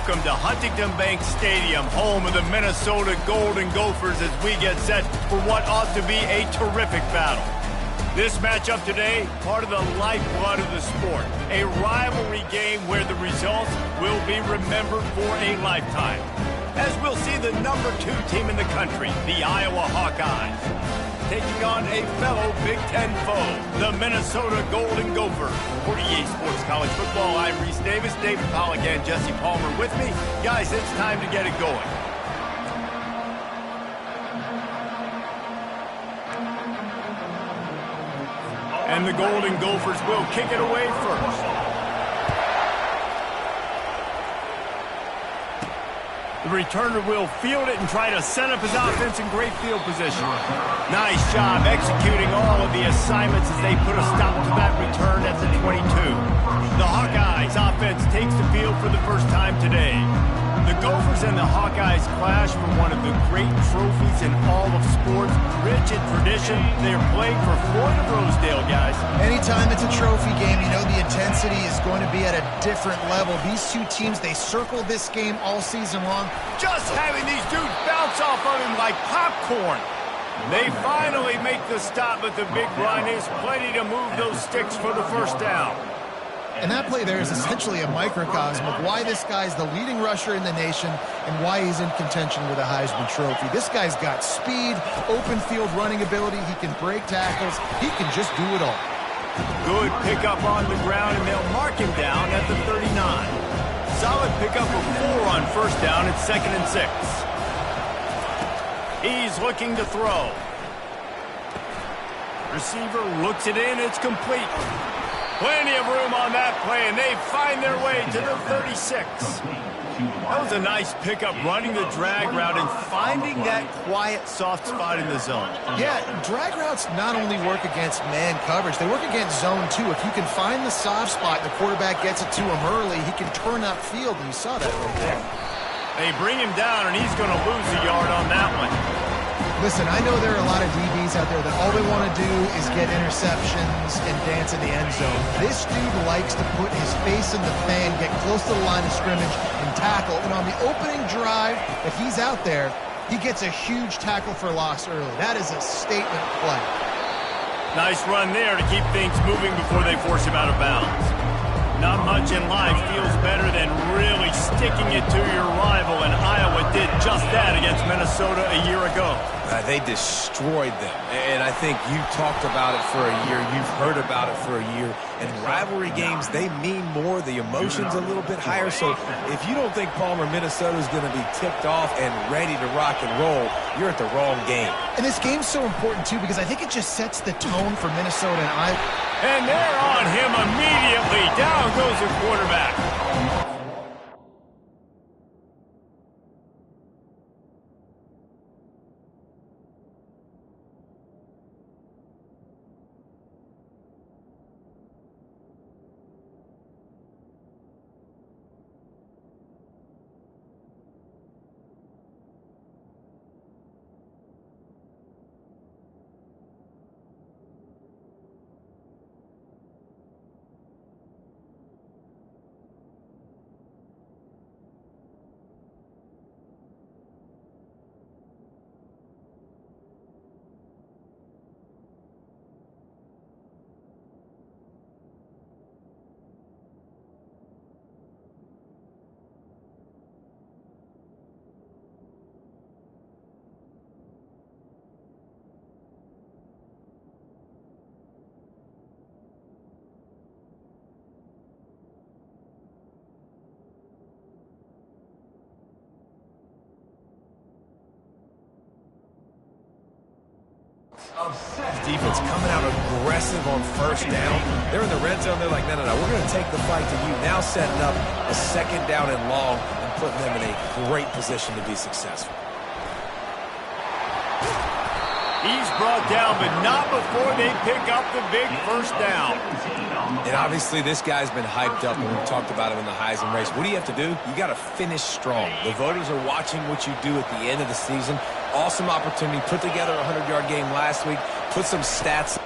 welcome to Huntington Bank Stadium, home of the Minnesota Golden Gophers, as we get set for what ought to be a terrific battle. This matchup today, part of the lifeblood of the sport, a rivalry game where the results will be remembered for a lifetime. As we'll see the number 2 team in the country, the Iowa Hawkeyes, taking on a fellow Big Ten foe, the Minnesota Golden Gophers. For EA Sports College Football, I'm Reese Davis, David Pollack, and Jesse Palmer with me. Guys, it's time to get it going. And the Golden Gophers will kick it away first. The returner will field it and try to set up his offense in great field position. Nice job executing all of the assignments as they put a stop to that return at the 22. The Hawkeyes offense takes the field for the first time today. The Gophers and the Hawkeyes clash for one of the great trophies in all of sports. Rich in tradition, they're playing for Floyd of Rosedale, guys. Anytime it's a trophy game, you know the intensity is going to be at a different level. These two teams, they circled this game all season long. Just having these dudes bounce off of him like popcorn. They finally make the stop, but the big run is plenty to move those sticks for the first down. And that play there is essentially a microcosm of why this guy's the leading rusher in the nation and why he's in contention with a Heisman Trophy. This guy's got speed, open field running ability. He can break tackles. He can just do it all. Good pickup on the ground, and they'll mark him down at the 39. Solid pickup of 4 on first down at 2nd and 6. He's looking to throw. Receiver looks it in. It's complete. Plenty of room on that play, and they find their way to the 36. That was a nice pickup, running the drag route and finding that quiet, soft spot in the zone. Yeah, drag routes not only work against man coverage, they work against zone too. If you can find the soft spot, the quarterback gets it to him early, he can turn upfield, and you saw that right there. They bring him down, and he's going to lose a yard on that one. Listen, I know there are a lot of DBs out there that all they want to do is get interceptions and dance in the end zone. This dude likes to put his face in the fan, get close to the line of scrimmage, and tackle. And on the opening drive that he's out there, he gets a huge tackle for loss early. That is a statement play. Nice run there to keep things moving before they force him out of bounds. Not much in life feels better than really sticking it to your rival, and Iowa did just that against Minnesota a year ago. They destroyed them, and I think you talked about it for a year. You've heard about it for a year, and rivalry games, they mean more. The emotion's a little bit higher, so if you don't think Palmer, Minnesota's going to be tipped off and ready to rock and roll, you're at the wrong game. And this game's so important, too, because I think it just sets the tone for Minnesota and Iowa. And they're on him immediately. Down goes the quarterback. Defense coming out aggressive on first down. They're in the red zone. They're like, no, we're going to take the fight to you. Now setting up a 2nd down and long and putting them in a great position to be successful. He's brought down, but not before they pick up the big first down. And obviously this guy's been hyped up, and we've talked about him in the Heisman race. What do you have to do? You got to finish strong. The voters are watching what you do at the end of the season. Awesome opportunity. Put together a 100-yard game last week. Put some stats.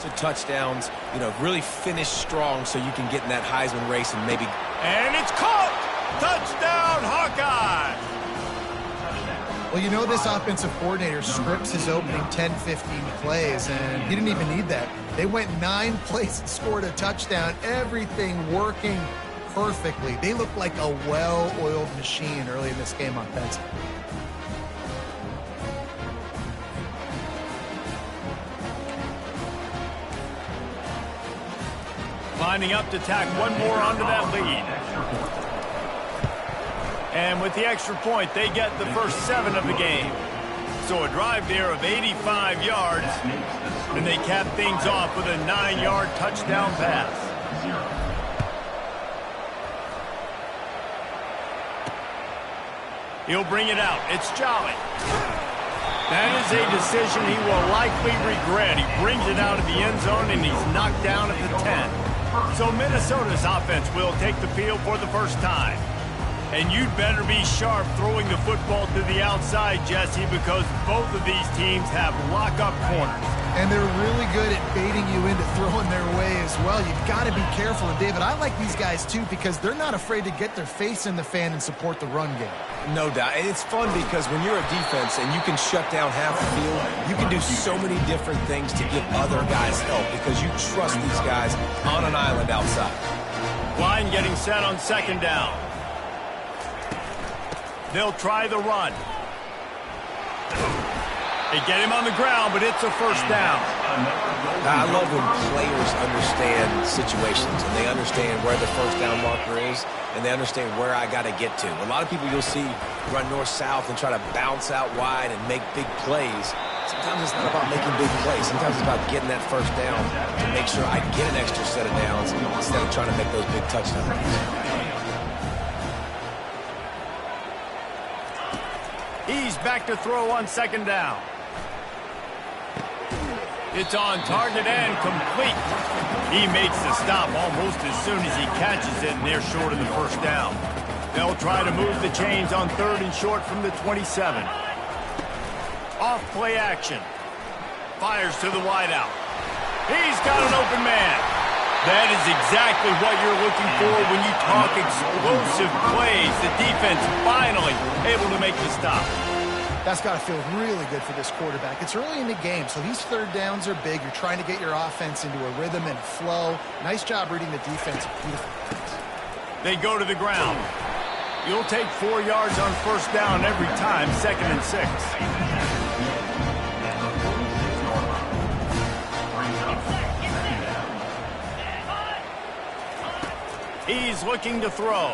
bunch of touchdowns, you know, really finish strong so you can get in that Heisman race and maybe... And it's caught! Touchdown, Hawkeye! Well, you know this offensive coordinator scripts his opening 10, 15 plays, and he didn't even need that. They went 9 plays and scored a touchdown, everything working perfectly. They looked like a well-oiled machine early in this game offensively. Lining up to tack one more onto that lead. And with the extra point, they get the first 7 of the game. So a drive there of 85 yards, and they cap things off with a 9-yard touchdown pass. He'll bring it out. It's Jolly. That is a decision he will likely regret. He brings it out of the end zone, and he's knocked down at the 10. So Minnesota's offense will take the field for the first time. And you'd better be sharp throwing the football to the outside, Jesse, because both of these teams have lock-up corners. And they're really good at baiting you into throwing their way as well. You've got to be careful. And, David, I like these guys, too, because they're not afraid to get their face in the fan and support the run game. No doubt. And it's fun because when you're a defense and you can shut down half the field, you can do so many different things to give other guys help because you trust these guys on an island outside. Line getting set on second down. They'll try the run. They get him on the ground, but it's a first down. I love when players understand situations and they understand where the first down marker is and they understand where I got to get to. A lot of people you'll see run north-south and try to bounce out wide and make big plays. Sometimes it's not about making big plays. Sometimes it's about getting that first down to make sure I get an extra set of downs instead of trying to make those big touchdowns. He's back to throw on second down. It's on target and complete. He makes the stop almost as soon as he catches it, and they're short of the first down. They'll try to move the chains on third and short from the 27. Off play action. Fires to the wideout. He's got an open man. That is exactly what you're looking for when you talk explosive plays. The defense finally able to make the stop. That's got to feel really good for this quarterback. It's early in the game, so these third downs are big. You're trying to get your offense into a rhythm and flow. Nice job reading the defense. Beautiful. They go to the ground. You'll take 4 yards on first down every time, 2nd and 6. He's looking to throw.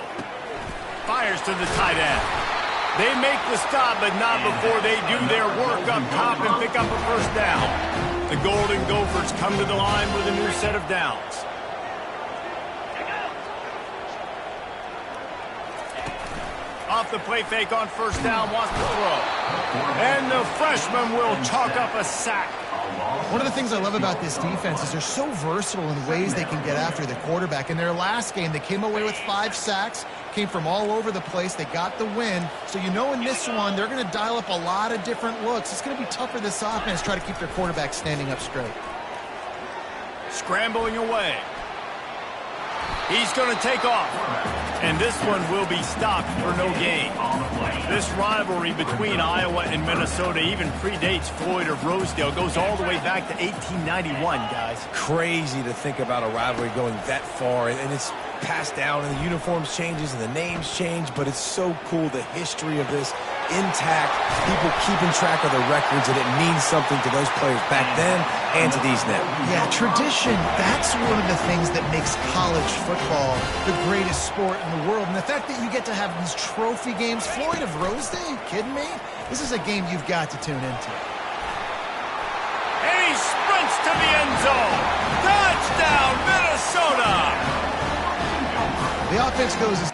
Fires to the tight end. They make the stop, but not before they do their work up top and pick up a first down. The Golden Gophers come to the line with a new set of downs. Off the play fake on first down, wants to throw. And the freshman will chalk up a sack. One of the things I love about this defense is they're so versatile in ways they can get after the quarterback. In their last game, they came away with 5 sacks, came from all over the place. They got the win. So you know in this one, they're going to dial up a lot of different looks. It's going to be tough for this offense to try to keep their quarterback standing up straight. Scrambling away. He's going to take off. And this one will be stopped for no gain. This rivalry between Iowa and Minnesota even predates Floyd of Rosedale. Goes all the way back to 1891, guys. Crazy to think about a rivalry going that far. And it's passed down, and the uniforms changes, and the names change. But it's so cool, the history of this intact, people keeping track of the records, and it means something to those players back then and to these now. Yeah, tradition, that's one of the things that makes college football the greatest sport in the world. And the fact that you get to have these trophy games, Floyd of Rosedale, are you kidding me? This is a game you've got to tune into. And he sprints to the end zone. Touchdown, Minnesota! The offense goes as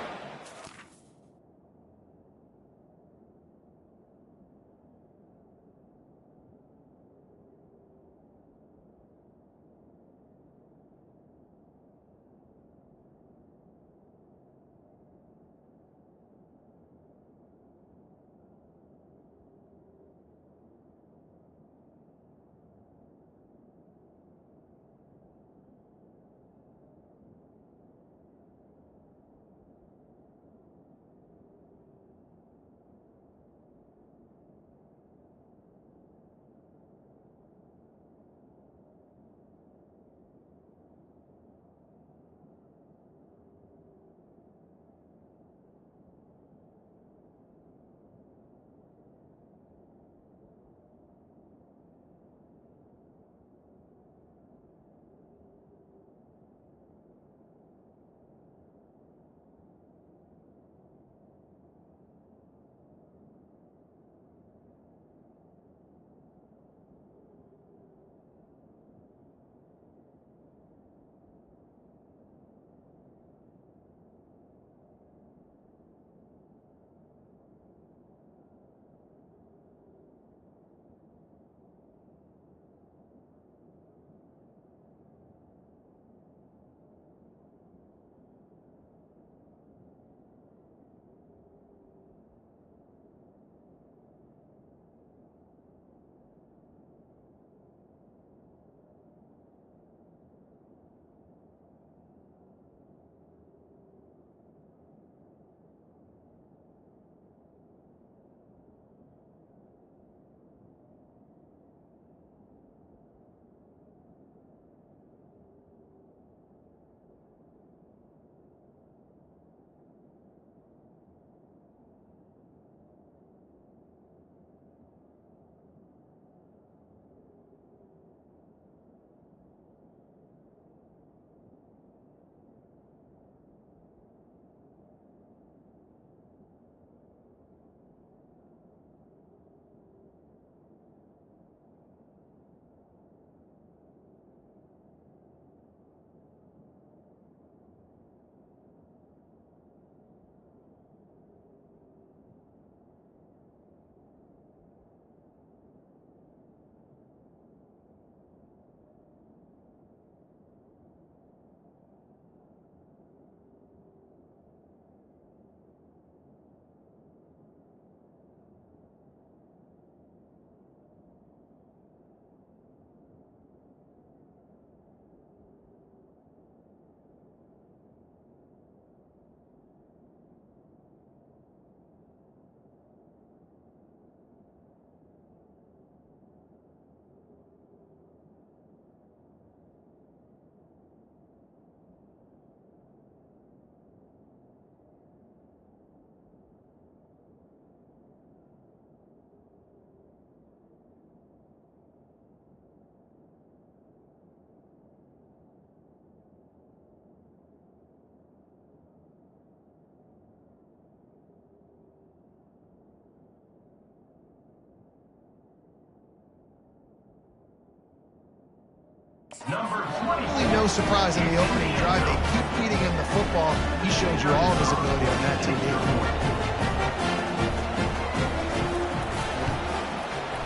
Really no surprise in the opening drive. They keep feeding him the football. He showed you all of his ability on that TV.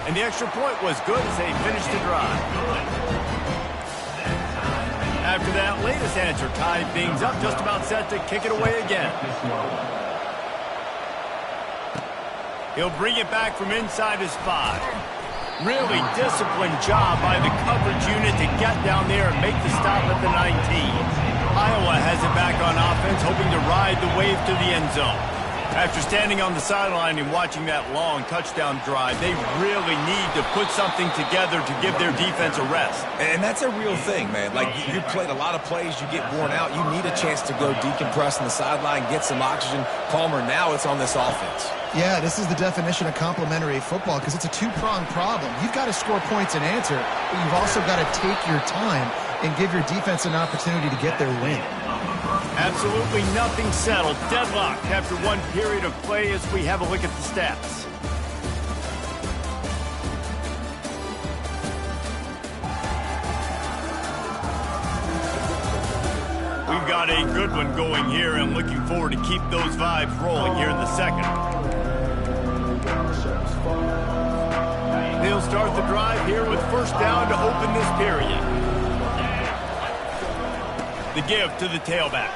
And the extra point was good as they finished the drive. After that latest answer tied things up, just about set to kick it away again. He'll bring it back from inside his 5. Really disciplined job by the coverage unit to get down there and make the stop at the 19. Iowa has it back on offense, hoping to ride the wave to the end zone. After standing on the sideline and watching that long touchdown drive, they really need to put something together to give their defense a rest. And that's a real thing, man. Like, you played a lot of plays, you get worn out. You need a chance to go decompress on the sideline, get some oxygen. Palmer, now it's on this offense. Yeah, this is the definition of complementary football because it's a two-pronged problem. You've got to score points and answer, but you've also got to take your time and give your defense an opportunity to get their win. Absolutely nothing settled. Deadlocked after one period of play as we have a look at the stats. We've got a good one going here and looking forward to keep those vibes rolling here in the second. They'll start the drive here with first down to open this period. The give to the tailback.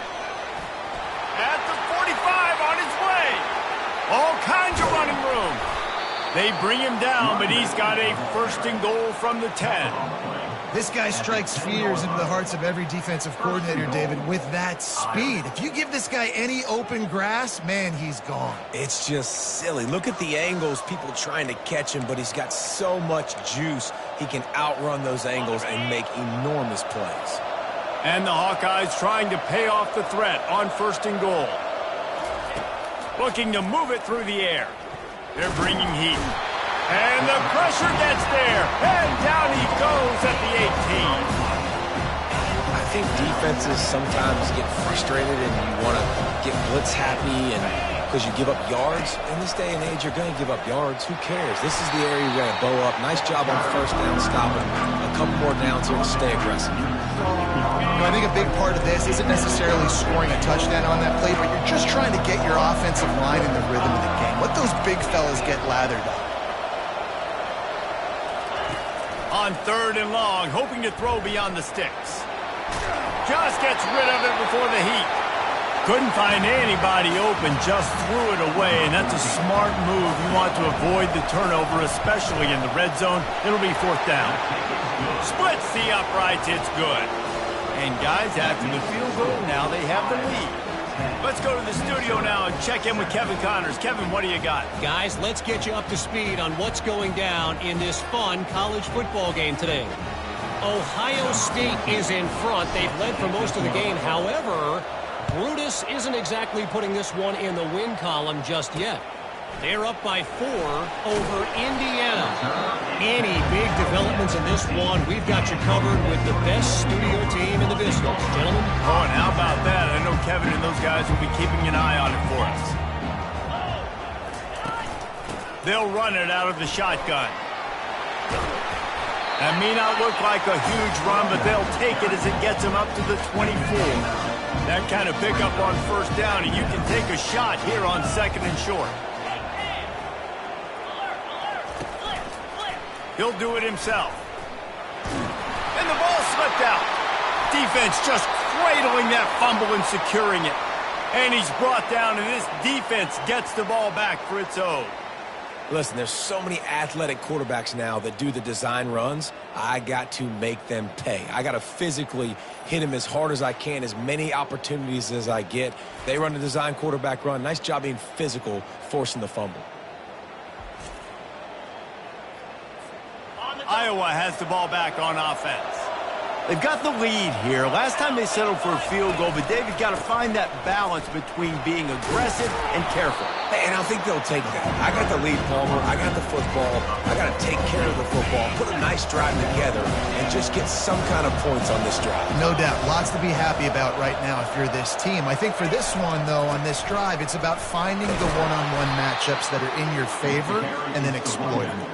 At the 45 on his way. All kinds of running room. They bring him down, but he's got a first and goal from the 10. This guy strikes fears into the hearts of every defensive coordinator, David, with that speed. If you give this guy any open grass, man, he's gone. It's just silly. Look at the angles, people trying to catch him, but he's got so much juice. He can outrun those angles and make enormous plays. And the Hawkeyes trying to pay off the threat on first and goal. Looking to move it through the air. They're bringing heat. And the pressure gets there. And down he goes at the 18. I think defenses sometimes get frustrated and you want to get blitz happy and because you give up yards. In this day and age, you're going to give up yards. Who cares? This is the area you're going to bow up. Nice job on first down, stopping. A couple more downs here to stay aggressive. I think a big part of this isn't necessarily scoring a touchdown on that play, but you're just trying to get your offensive line in the rhythm of the game. Let those big fellas get lathered up. On third and long, hoping to throw beyond the sticks. Just gets rid of it before the heat. Couldn't find anybody open, just threw it away, and that's a smart move. You want to avoid the turnover, especially in the red zone. It'll be fourth down. Splits the uprights, it's good. And guys, after the field goal, now they have the lead. Let's go to the studio now and check in with Kevin Connors. Kevin, what do you got? Guys, let's get you up to speed on what's going down in this fun college football game today. Ohio State is in front. They've led for most of the game. However, Brutus isn't exactly putting this one in the win column just yet. They're up by 4 over Indiana. Any big developments in this one, we've got you covered with the best studio team in the business. Gentlemen? Oh, and how about that? I know Kevin and those guys will be keeping an eye on it for us. They'll run it out of the shotgun. That may not look like a huge run, but they'll take it as it gets them up to the 24. That kind of pickup on first down, and you can take a shot here on second and short. He'll do it himself. And the ball slipped out. Defense just cradling that fumble and securing it. And he's brought down, and this defense gets the ball back for its own. Listen, there's so many athletic quarterbacks now that do the design runs. I got to make them pay. I got to physically hit him as hard as I can, as many opportunities as I get. They run the design quarterback run. Nice job being physical, forcing the fumble. Iowa has the ball back on offense. They've got the lead here. Last time they settled for a field goal, but David got to find that balance between being aggressive and careful. Hey, and I think they'll take that. I got the lead, Palmer. I got the football. I got to take care of the football, put a nice drive together, and just get some kind of points on this drive. No doubt. Lots to be happy about right now if you're this team. I think for this one, though, on this drive, it's about finding the one-on-one matchups that are in your favor and then exploiting them.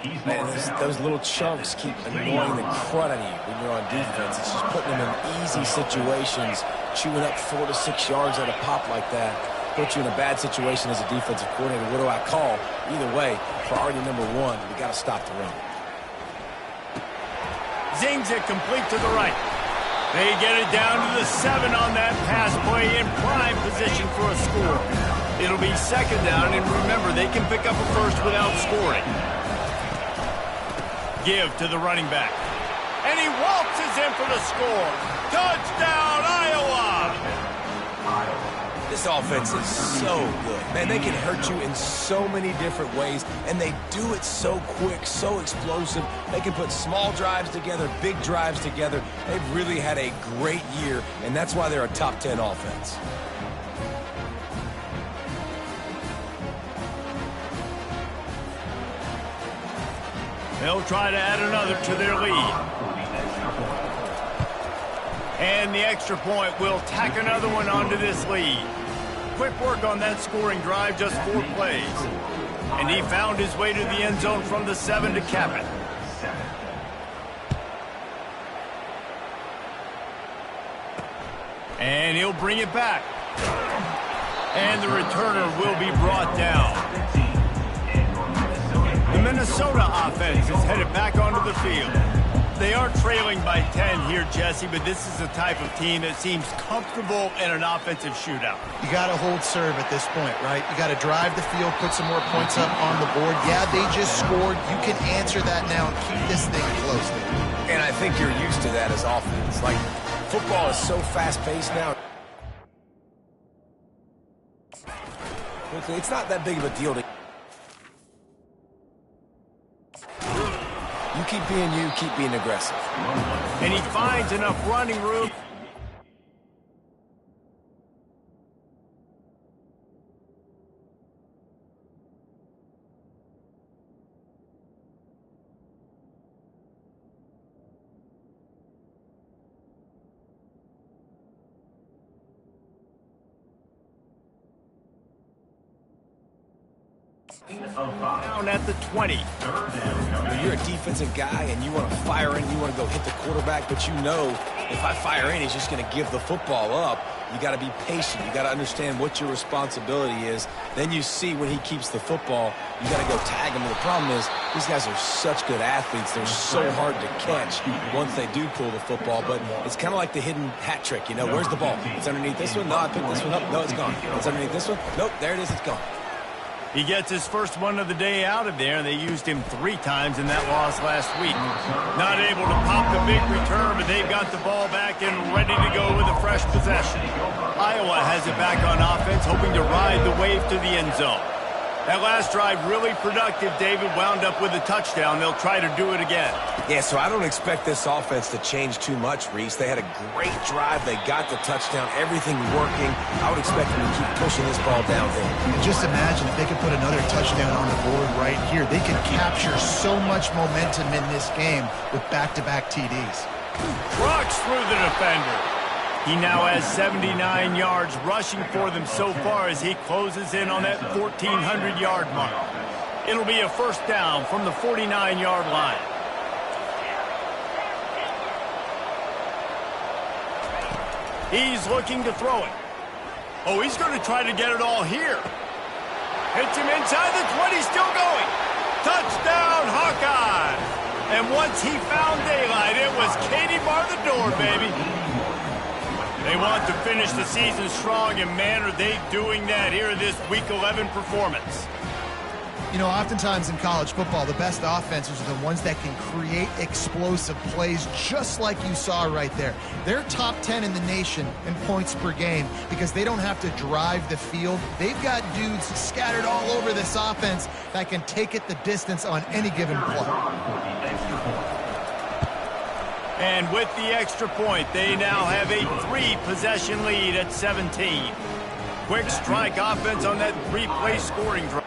Man, those little chunks keep annoying the crud out of you when you're on defense. It's just putting them in easy situations, chewing up 4 to 6 yards at a pop like that. Put you in a bad situation as a defensive coordinator. What do I call? Either way, priority number one, we got to stop the run. Zings it complete to the right. They get it down to the 7 on that pass play in prime position for a score. It'll be second down, and remember, they can pick up a first without scoring. Give to the running back. And he waltzes in for the score. Touchdown, Iowa! This offense is so good. Man, they can hurt you in so many different ways, and they do it so quick, so explosive. They can put small drives together, big drives together. They've really had a great year, and that's why they're a top 10 offense. They'll try to add another to their lead. And the extra point will tack another one onto this lead. Quick work on that scoring drive, just 4 plays. And he found his way to the end zone from the 7 to cap it. And he'll bring it back. And the returner will be brought down. The Minnesota offense is headed back onto the field. They are trailing by 10 here, Jesse, but this is the type of team that seems comfortable in an offensive shootout. You got to hold serve at this point, right? You got to drive the field, put some more points up on the board. Yeah, they just scored. You can answer that now and keep this thing close. And I think you're used to that as offense. Like, football is so fast-paced now. It's not that big of a deal to... You keep being you, keep being aggressive. And he finds enough running room. Down at the 20. When you're a defensive guy and you want to fire in, you want to go hit the quarterback, but you know if I fire in, he's just going to give the football up. You got to be patient. You got to understand what your responsibility is. Then you see when he keeps the football, you got to go tag him. And the problem is these guys are such good athletes. They're so hard to catch once they do pull the football. But it's kind of like the hidden hat trick. You know, where's the ball? It's underneath this one. No, I picked this one up. No, it's gone. It's underneath this one. Nope, there it is. It's gone. He gets his first one of the day out of there, and they used him 3 times in that loss last week. Not able to pop the big return, but they've got the ball back and ready to go with a fresh possession. Iowa has it back on offense, hoping to ride the wave to the end zone. That last drive really productive. David wound up with a touchdown. They'll try to do it again. Yeah, so I don't expect this offense to change too much, Reese. They had a great drive. They got the touchdown. Everything working. I would expect them to keep pushing this ball downhill. And just imagine if they could put another touchdown on the board right here. They could capture so much momentum in this game with back-to-back TDs. Rocks through the defender. He now has 79 yards rushing for them so far as he closes in on that 1,400-yard mark. It'll be a first down from the 49-yard line. He's looking to throw it. Oh, he's going to try to get it all here. Hits him inside the 20, still going. Touchdown, Hawkeye. And once he found daylight, it was Katie bar the door, baby. They want to finish the season strong, and man, are they doing that here in this Week 11 performance. You know, oftentimes in college football, the best offenses are the ones that can create explosive plays, just like you saw right there. They're top 10 in the nation in points per game because they don't have to drive the field. They've got dudes scattered all over this offense that can take it the distance on any given play. And with the extra point, they now have a 3-possession lead at 17. Quick strike offense on that 3-play scoring drive.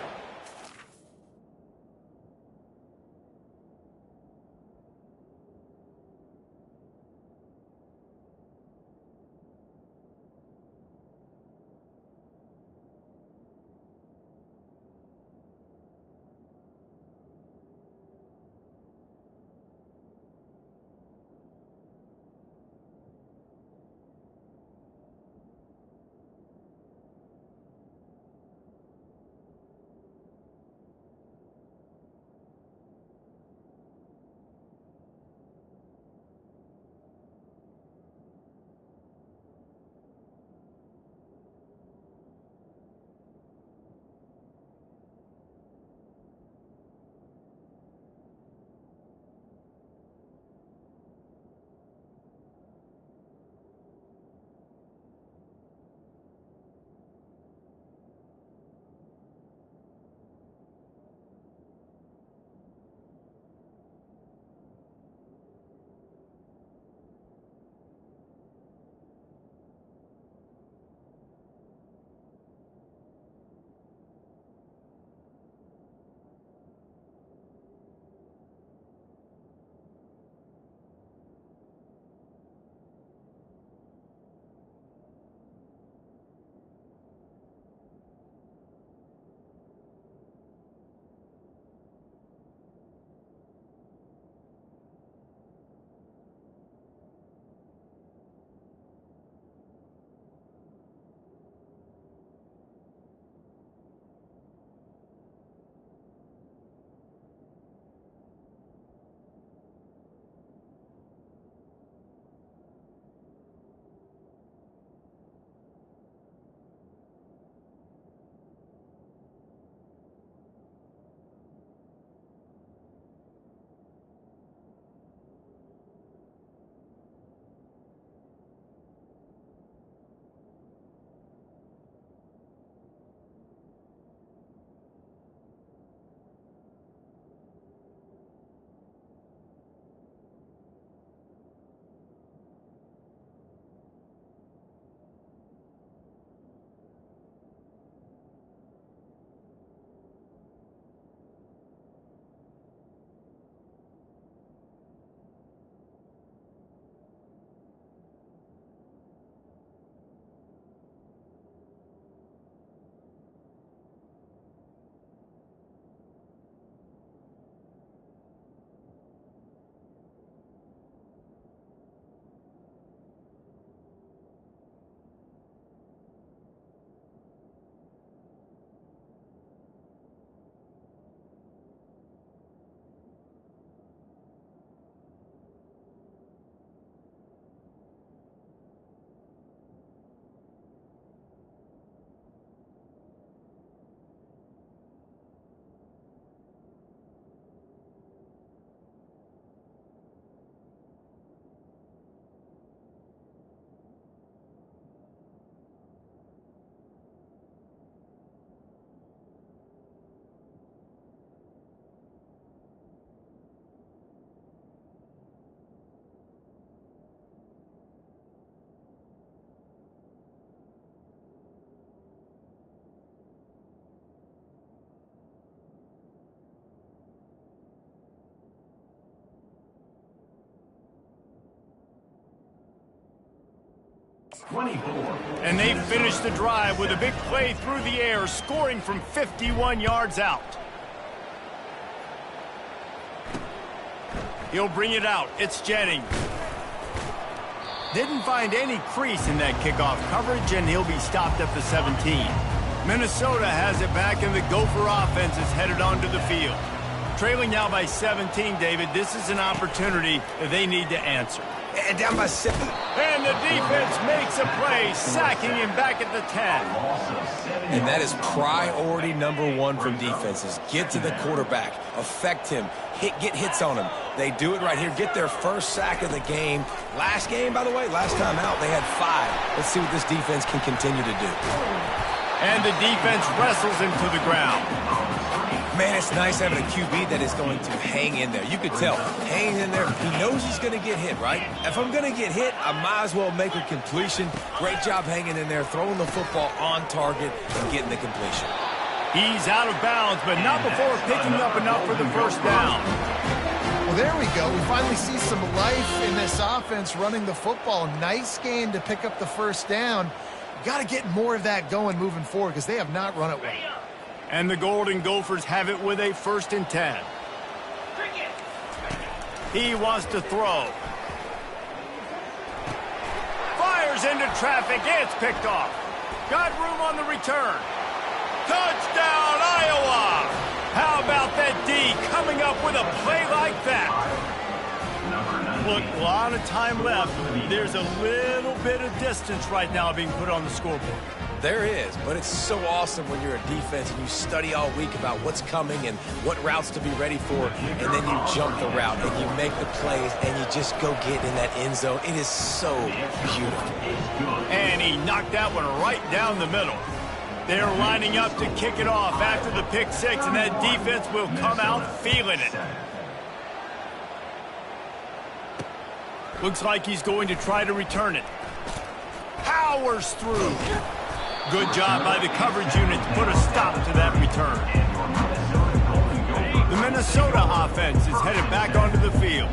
And they finish the drive with a big play through the air, scoring from 51 yards out. He'll bring it out. It's Jennings. Didn't find any crease in that kickoff coverage, and he'll be stopped at the 17. Minnesota has it back, and the Gopher offense is headed onto the field. Trailing now by 17, David. This is an opportunity that they need to answer. And down by 7. And the defense makes a play, sacking him back at the 10. And that is priority number one from defenses. Get to the quarterback, affect him, get hits on him. They do it right here, get their first sack of the game. Last game, by the way, last time out, they had 5. Let's see what this defense can continue to do. And the defense wrestles him to the ground. Man, it's nice having a QB that is going to hang in there. You could tell, hanging in there. He knows he's going to get hit, right? If I'm going to get hit, I might as well make a completion. Great job hanging in there, throwing the football on target and getting the completion. He's out of bounds, but not before picking up enough for the first down. Well, there we go. We finally see some life in this offense running the football. Nice game to pick up the first down. Got to get more of that going moving forward because they have not run it well. And the Golden Gophers have it with a 1st and 10. He wants to throw. Fires into traffic. It's picked off. Got room on the return. Touchdown, Iowa! How about that D coming up with a play like that? Look, a lot of time left. There's a little bit of distance right now being put on the scoreboard. There is, but it's so awesome when you're a defense and you study all week about what's coming and what routes to be ready for, and then you jump the route and you make the plays and you just go get in that end zone. It is so beautiful. And he knocked that one right down the middle. They're lining up to kick it off after the pick 6, and that defense will come out feeling it. Looks like he's going to try to return it. Powers through. Good job by the coverage unit to put a stop to that return. The Minnesota offense is headed back onto the field.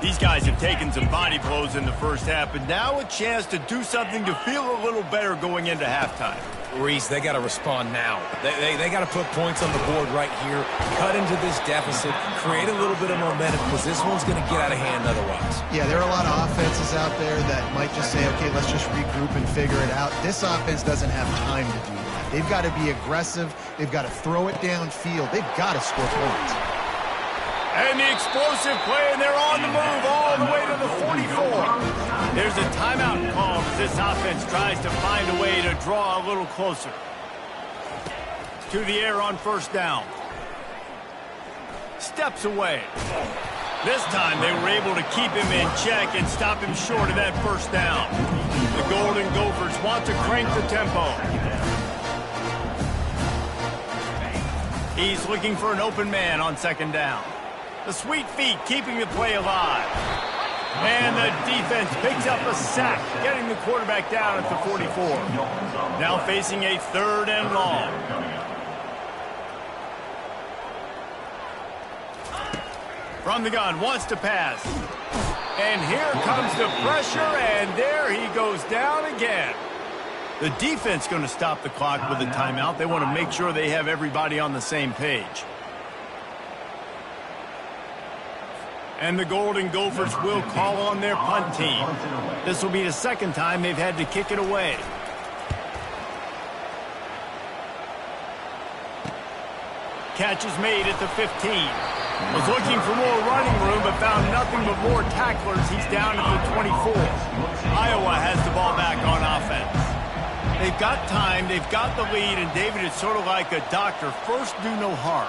These guys have taken some body blows in the first half, but now a chance to do something to feel a little better going into halftime. Reese, they got to respond now. They got to put points on the board right here, cut into this deficit, create a little bit of momentum because this one's going to get out of hand otherwise. Yeah, there are a lot of offenses out there that might just say, okay, let's just regroup and figure it out. This offense doesn't have time to do that. They've got to be aggressive. They've got to throw it downfield. They've got to score points. And the explosive play, and they're on the move all the way to the 44. There's a timeout called as this offense tries to find a way to draw a little closer. To the air on 1st down. Steps away. This time they were able to keep him in check and stop him short of that 1st down. The Golden Gophers want to crank the tempo. He's looking for an open man on 2nd down. The sweet feet keeping the play alive. And the defense picks up a sack, getting the quarterback down at the 44. Now facing a 3rd and long. From the gun, wants to pass. And here comes the pressure, and there he goes down again. The defense going to stop the clock with a timeout. They want to make sure they have everybody on the same page. And the Golden Gophers will call on their punt team. This will be the 2nd time they've had to kick it away. Catch is made at the 15. Was looking for more running room, but found nothing but more tacklers. He's down at the 24. Iowa has the ball back on offense. They've got time, they've got the lead, and David, it's sort of like a doctor. First, do no harm.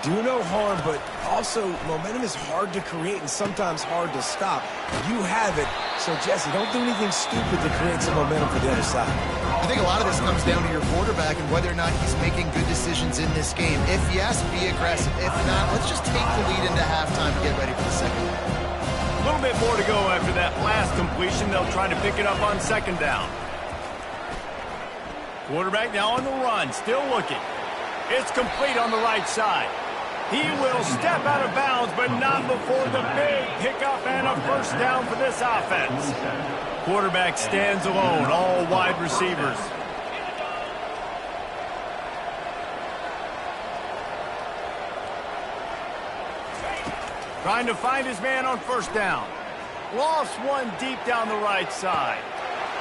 Do no harm, but also momentum is hard to create and sometimes hard to stop. You have it, so Jesse, don't do anything stupid to create some momentum for the other side. I think a lot of this comes down to your quarterback and whether or not he's making good decisions in this game. If yes, be aggressive. If not, let's just take the lead into halftime to get ready for the 2nd half. A little bit more to go after that last completion. They'll try to pick it up on 2nd down. Quarterback now on the run, still looking. It's complete on the right side. He will step out of bounds, but not before the big pickup and a first down for this offense. Quarterback stands alone, all wide receivers. Trying to find his man on first down. Lost one deep down the right side.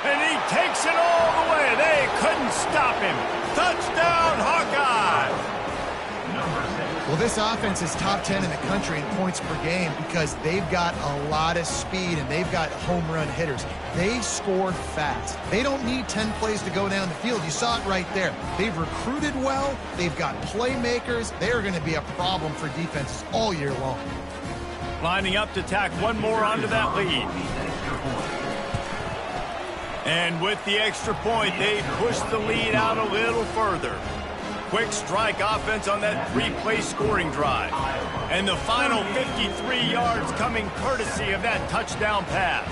And he takes it all the way. They couldn't stop him. Touchdown, Hawkeyes! Well, this offense is top 10 in the country in points per game because they've got a lot of speed and they've got home run hitters. They score fast. They don't need 10 plays to go down the field. You saw it right there. They've recruited well. They've got playmakers. They are going to be a problem for defenses all year long. Lining up to tack one more onto that lead. And with the extra point, they push the lead out a little further. Quick strike offense on that 3-play scoring drive. And the final 53 yards coming courtesy of that touchdown pass.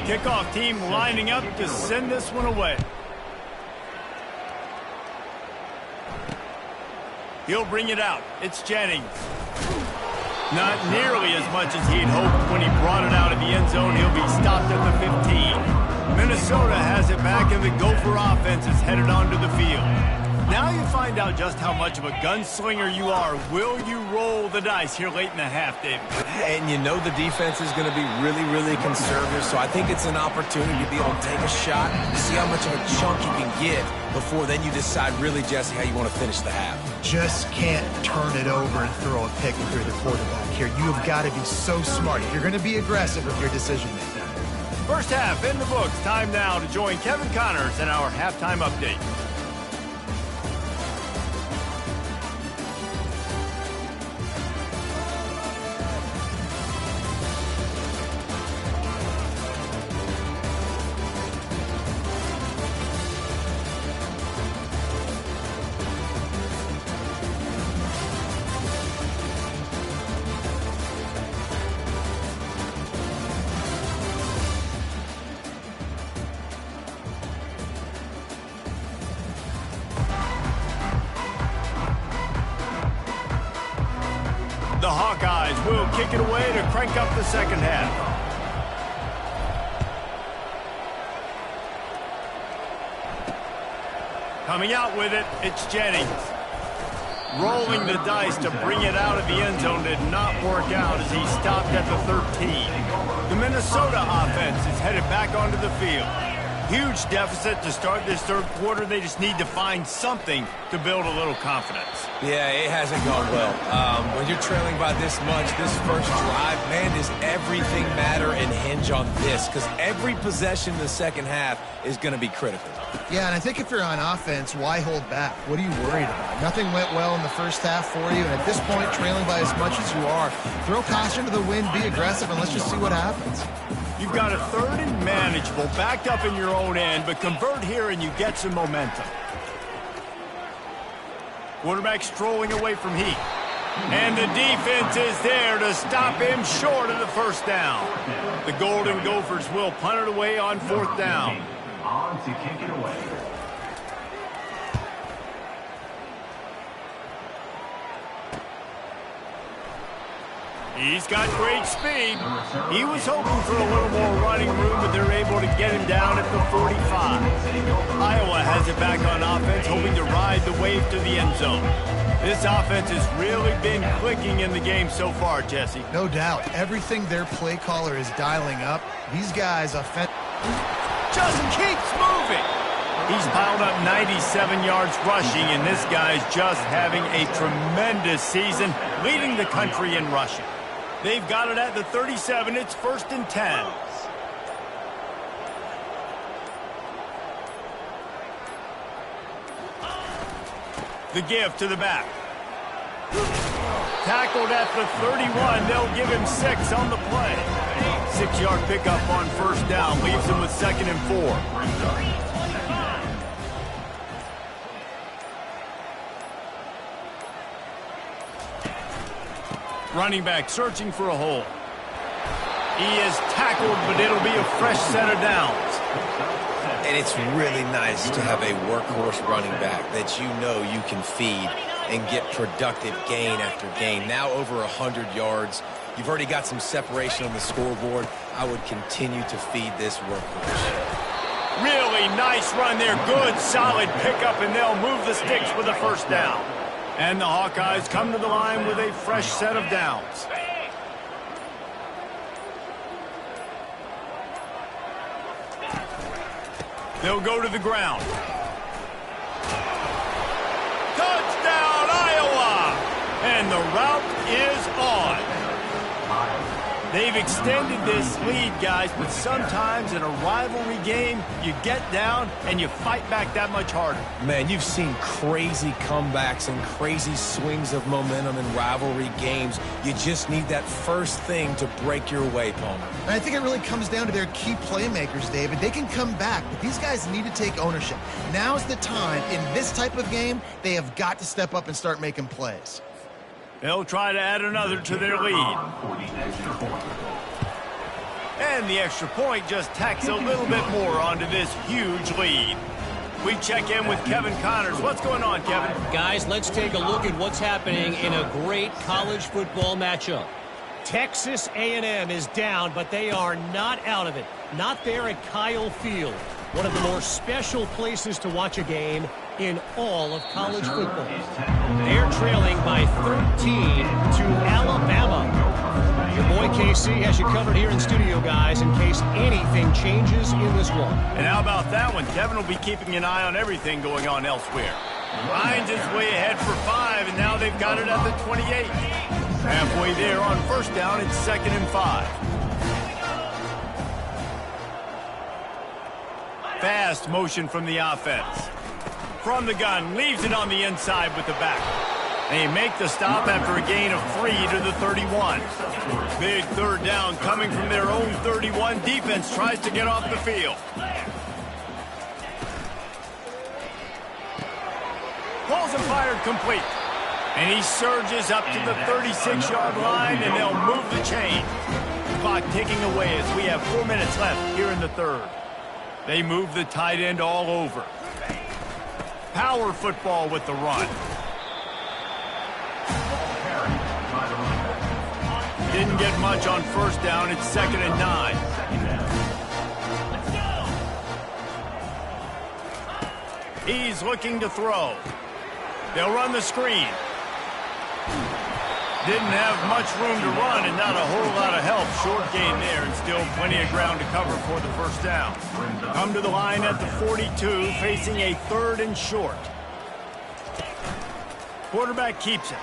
Kickoff team lining up to send this one away. He'll bring it out. It's Jennings. Not nearly as much as he'd hoped when he brought it out of the end zone. He'll be stopped at the 15. Minnesota has it back, and the Gopher offense is headed onto the field. Now you find out just how much of a gunslinger you are. Will you roll the dice here late in the half, David? And you know the defense is going to be really, really conservative, so I think it's an opportunity to be able to take a shot, see how much of a chunk you can get before then you decide really, Jesse, how you want to finish the half. Just can't turn it over and throw a pick if you're the quarterback here. You've got to be so smart if you're going to be aggressive with your decision-making. First half in the books. Time now to join Kevin Connors in our halftime update. The Hawkeyes will kick it away to crank up the second half. Coming out with it, it's Jennings. Rolling the dice to bring it out of the end zone did not work out as he stopped at the 13. The Minnesota offense is headed back onto the field. Huge deficit to start this third quarter. They just need to find something to build a little confidence. Yeah, it hasn't gone well. When you're trailing by this much, this first drive, man, does everything matter and hinge on this? Because every possession in the second half is going to be critical. Yeah, and I think if you're on offense, why hold back? What are you worried about? Nothing went well in the first half for you, and at this point, trailing by as much as you are, throw caution to the wind, be aggressive, and let's just see what happens. You've got a third and manageable, backed up in your own end, but convert here and you get some momentum. Quarterback strolling away from Heath. And the defense is there to stop him short of the first down. The Golden Gophers will punt it away on fourth down. On to kick it away. He's got great speed. He was hoping for a little more running room, but they're able to get him down at the 45. Iowa has it back on offense, hoping to ride the wave to the end zone. This offense has really been clicking in the game so far, Jesse. No doubt. Everything their play caller is dialing up, these guys just keeps moving. He's piled up 97 yards rushing, and this guy's just having a tremendous season, leading the country in rushing. They've got it at the 37. It's 1st and 10. The give to the back. Tackled at the 31. They'll give him 6 on the play. 6-yard pickup on first down. Leaves him with 2nd and 4. Running back searching for a hole. He is tackled, but it'll be a fresh set of downs. And it's really nice to have a workhorse running back that you know you can feed and get productive gain after gain. Now over 100 yards. You've already got some separation on the scoreboard. I would continue to feed this workhorse. Really nice run there. Good, solid pickup, and they'll move the sticks with a first down. And the Hawkeyes come to the line with a fresh set of downs. They'll go to the ground. Touchdown, Iowa! And the route is on. They've extended this lead, guys, but sometimes in a rivalry game, you get down and you fight back that much harder. Man, you've seen crazy comebacks and crazy swings of momentum in rivalry games. You just need that first thing to break your way, Palmer. And I think it really comes down to their key playmakers, David. They can come back, but these guys need to take ownership. Now's the time. In this type of game, they have got to step up and start making plays. They'll try to add another to their lead. And the extra point just tacks a little bit more onto this huge lead. We check in with Kevin Connors. What's going on, Kevin? Guys, let's take a look at what's happening in a great college football matchup. Texas A&M is down, but they are not out of it. Not there at Kyle Field, one of the more special places to watch a game in all of college football. They're trailing by 13 to Alabama. Your boy KC has you covered here in studio, guys, in case anything changes in this one. And how about that one? Kevin will be keeping an eye on everything going on elsewhere. Finds his way ahead for 5, and now they've got it at the 28. Halfway there on first down, it's 2nd and 5. Fast motion from the offense. From the gun, leaves it on the inside with the back. They make the stop after a gain of 3 to the 31. Big third down coming from their own 31. Defense tries to get off the field. Balls and fired complete. And he surges up to the 36-yard line, and they'll move the chain. Clock ticking away as we have 4 minutes left here in the third. They move the tight end all over. Power football with the run. Didn't get much on first down. It's 2nd and 9. He's looking to throw. They'll run the screen. Didn't have much room to run and not a whole lot of help. Short gain there and still plenty of ground to cover for the first down. Come to the line at the 42, facing a 3rd and short. Quarterback keeps it.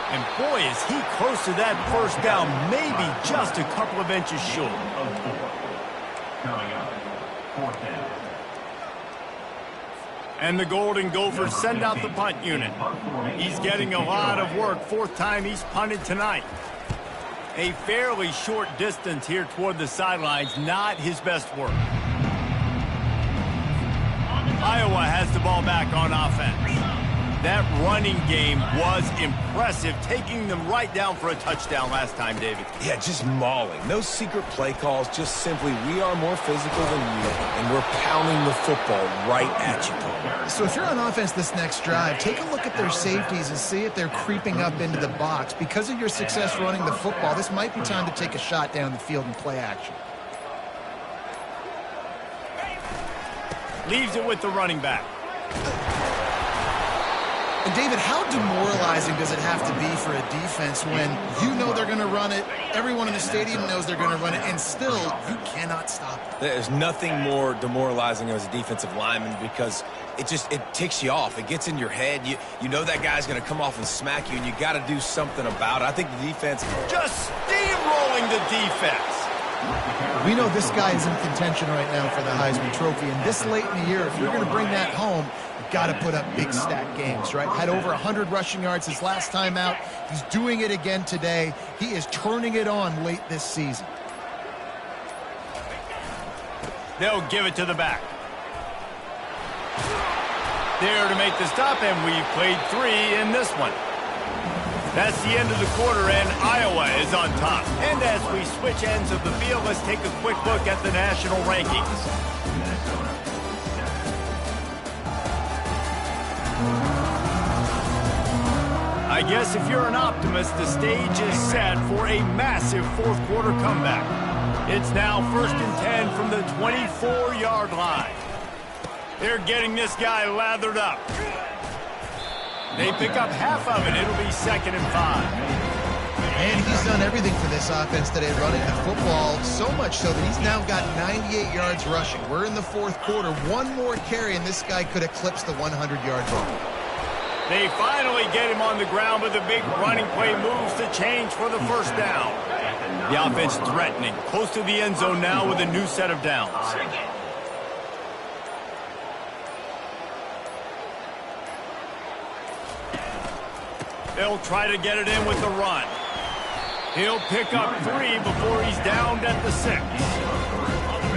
And boy, is he close to that first down, maybe just a couple of inches short. Coming up, 4th down. And the Golden Gophers send out the punt unit. He's getting a lot of work. 4th time he's punted tonight. A fairly short distance here toward the sidelines, not his best work. Iowa has the ball back on offense. That running game was impressive, taking them right down for a touchdown last time, David. Yeah, just mauling. No secret play calls, just simply we are more physical than you, and we're pounding the football right at you, Paul. So if you're on offense this next drive, take a look at their safeties and see if they're creeping up into the box. Because of your success running the football, this might be time to take a shot down the field and play action. Leaves it with the running back. And David, how demoralizing does it have to be for a defense when you know they're going to run it, everyone in the stadium knows they're going to run it, and still you cannot stop it? There's nothing more demoralizing as a defensive lineman because it ticks you off. It gets in your head. You know that guy's going to come off and smack you, and you got to do something about it. I think the defense just steamrolling the defense. We know this guy is in contention right now for the Heisman Trophy, and this late in the year, if you're going to bring that home, you've got to put up big stat games, right? Had over 100 rushing yards his last time out. He's doing it again today. He is turning it on late this season. They'll give it to the back. There to make the stop, and we've played 3 in this one. That's the end of the quarter, and Iowa is on top. And as we switch ends of the field, let's take a quick look at the national rankings. I guess if you're an optimist, the stage is set for a massive fourth quarter comeback. It's now 1st and 10 from the 24-yard line. They're getting this guy lathered up. They pick up half of it. It'll be 2nd and 5. And he's done everything for this offense today, running the football, so much so that he's now got 98 yards rushing. We're in the fourth quarter. One more carry, and this guy could eclipse the 100-yard mark. They finally get him on the ground, but the big running play moves to change for the first down. The offense threatening, close to the end zone now with a new set of downs. They'll try to get it in with the run. He'll pick up 3 before he's downed at the 6.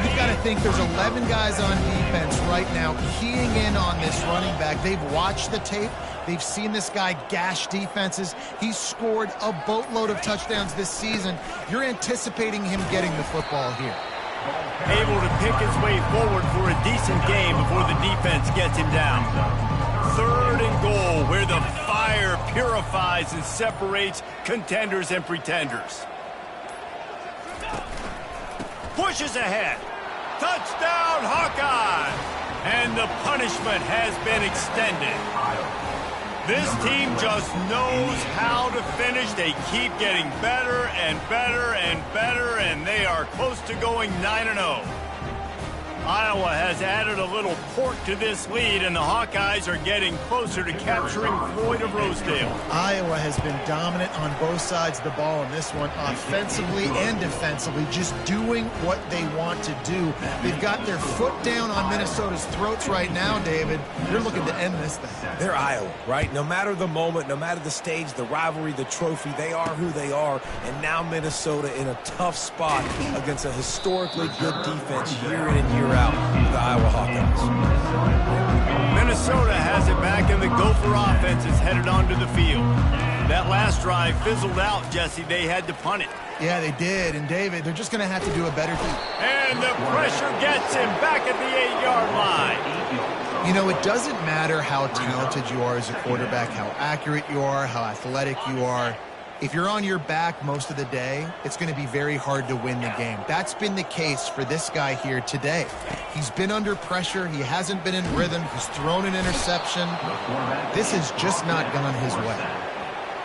You've got to think there's 11 guys on defense right now keying in on this running back. They've watched the tape. They've seen this guy gash defenses. He's scored a boatload of touchdowns this season. You're anticipating him getting the football here. Able to pick his way forward for a decent game before the defense gets him down. 3rd and goal, where the fire purifies and separates contenders and pretenders. Pushes ahead. Touchdown, Hawkeye! And the punishment has been extended. This team just knows how to finish. They keep getting better and better and better, and they are close to going 9-0. Iowa has added a little pork to this lead, and the Hawkeyes are getting closer to capturing Floyd of Rosedale. Iowa has been dominant on both sides of the ball in this one, offensively and defensively, just doing what they want to do. They've got their foot down on Minnesota's throats right now, David. They're looking to end this thing. They're Iowa, right? No matter the moment, no matter the stage, the rivalry, the trophy, they are who they are. And now Minnesota in a tough spot against a historically good defense year in and year out. The Iowa Hawkeyes. Minnesota has it back, and the Gopher offense is headed onto the field. That last drive fizzled out, Jesse. They had to punt it. Yeah, they did. And, David, they're just going to have to do a better thing. And the pressure gets him back at the 8-yard line. You know, it doesn't matter how talented you are as a quarterback, how accurate you are, how athletic you are. If you're on your back most of the day, it's going to be very hard to win the game. That's been the case for this guy here today. He's been under pressure. He hasn't been in rhythm. He's thrown an interception. This has just not gone his way.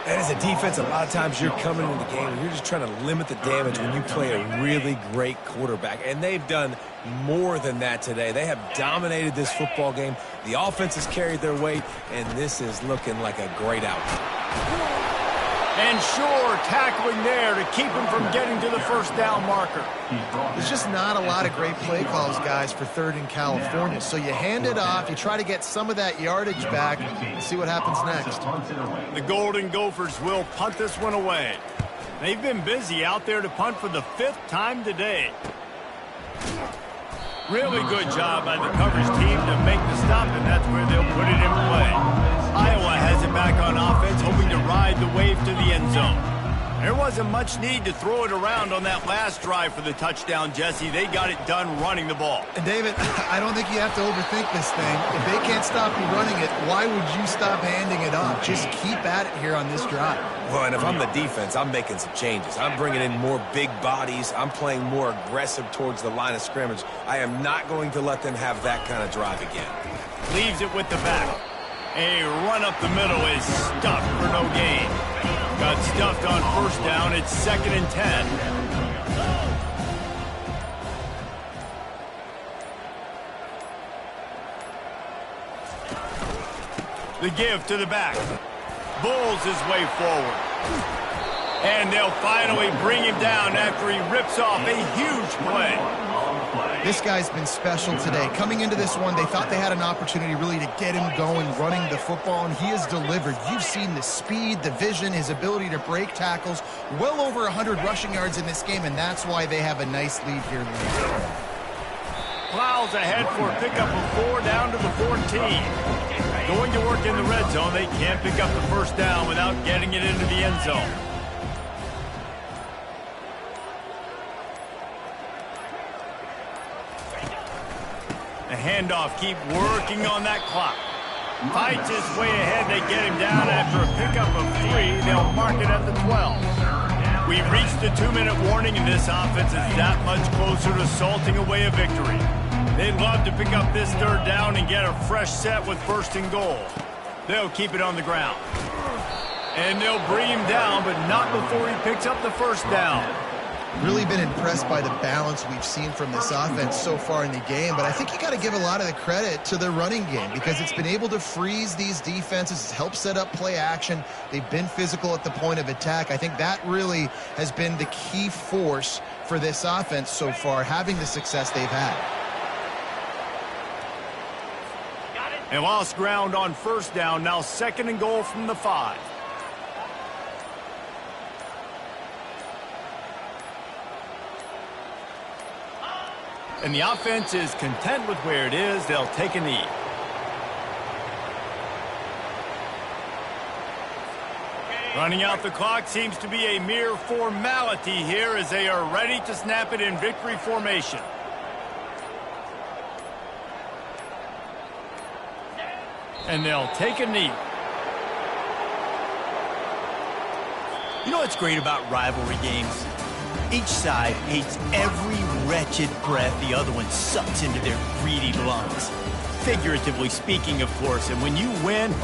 And as a defense, a lot of times you're coming into the game and you're just trying to limit the damage when you play a really great quarterback. And they've done more than that today. They have dominated this football game. The offense has carried their weight, and this is looking like a great outcome. And Shore tackling there to keep him from getting to the first down marker. There's just not a lot of great play calls, guys, for 3rd in California. So you hand it off, you try to get some of that yardage back, and see what happens next. The Golden Gophers will punt this one away. They've been busy out there to punt for the 5th time today. Really good job by the coverage team to make the stop, and that's where they'll put it in play. Iowa has it back on offense, hoping to ride the wave to the end zone. There wasn't much need to throw it around on that last drive for the touchdown, Jesse. They got it done running the ball. And, David, I don't think you have to overthink this thing. If they can't stop you running it, why would you stop handing it off? Just keep at it here on this drive. Well, and if I'm the defense, I'm making some changes. I'm bringing in more big bodies. I'm playing more aggressive towards the line of scrimmage. I am not going to let them have that kind of drive again. Leaves it with the back. A run up the middle is stuffed for no gain. Got stuffed on first down. It's 2nd and 10. The give to the back. Bulls his way forward. And they'll finally bring him down after he rips off a huge play. This guy's been special today. Coming into this one, they thought they had an opportunity really to get him going, running the football, and he has delivered. You've seen the speed, the vision, his ability to break tackles. Well over 100 rushing yards in this game, and that's why they have a nice lead here late. Plows ahead for a pickup of 4 down to the 14. Going to work in the red zone. They can't pick up the first down without getting it into the end zone. The handoff, keep working on that clock. Fights his way ahead. They get him down after a pickup of 3. They'll mark it at the 12. We've reached the 2-minute warning, and this offense is that much closer to salting away a victory. They'd love to pick up this 3rd down and get a fresh set with 1st and goal. They'll keep it on the ground. And they'll bring him down, but not before he picks up the 1st down. Really been impressed by the balance we've seen from this offense so far in the game, but I think you got to give a lot of the credit to their running game because it's been able to freeze these defenses. It's helped set up play action. They've been physical at the point of attack. I think that really has been the key force for this offense so far, having the success they've had. And lost ground on 1st down, now 2nd and goal from the 5. And the offense is content with where it is. They'll take a knee. Running out the clock seems to be a mere formality here as they are ready to snap it in victory formation. And they'll take a knee. You know what's great about rivalry games? Each side hates every wretched breath the other one sucks into their greedy lungs. Figuratively speaking, of course, and when you win, is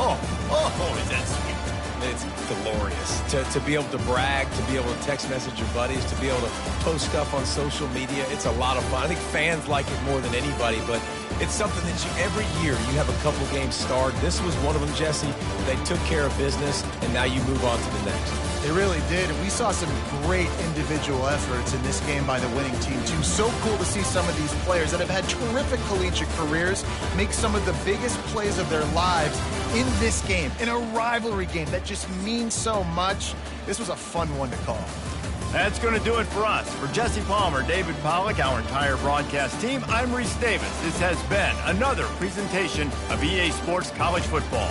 that sweet. It's glorious. To be able to brag, to be able to text message your buddies, to be able to post stuff on social media, it's a lot of fun. I think fans like it more than anybody, but it's something that every year you have a couple games starred. This was one of them, Jesse. They took care of business, and now you move on to the next. They really did, and we saw some great individual efforts in this game by the winning team, too. So cool to see some of these players that have had terrific collegiate careers make some of the biggest plays of their lives in this game, in a rivalry game that just means so much. This was a fun one to call. That's going to do it for us. For Jesse Palmer, David Pollack, our entire broadcast team, I'm Reese Davis. This has been another presentation of EA Sports College Football.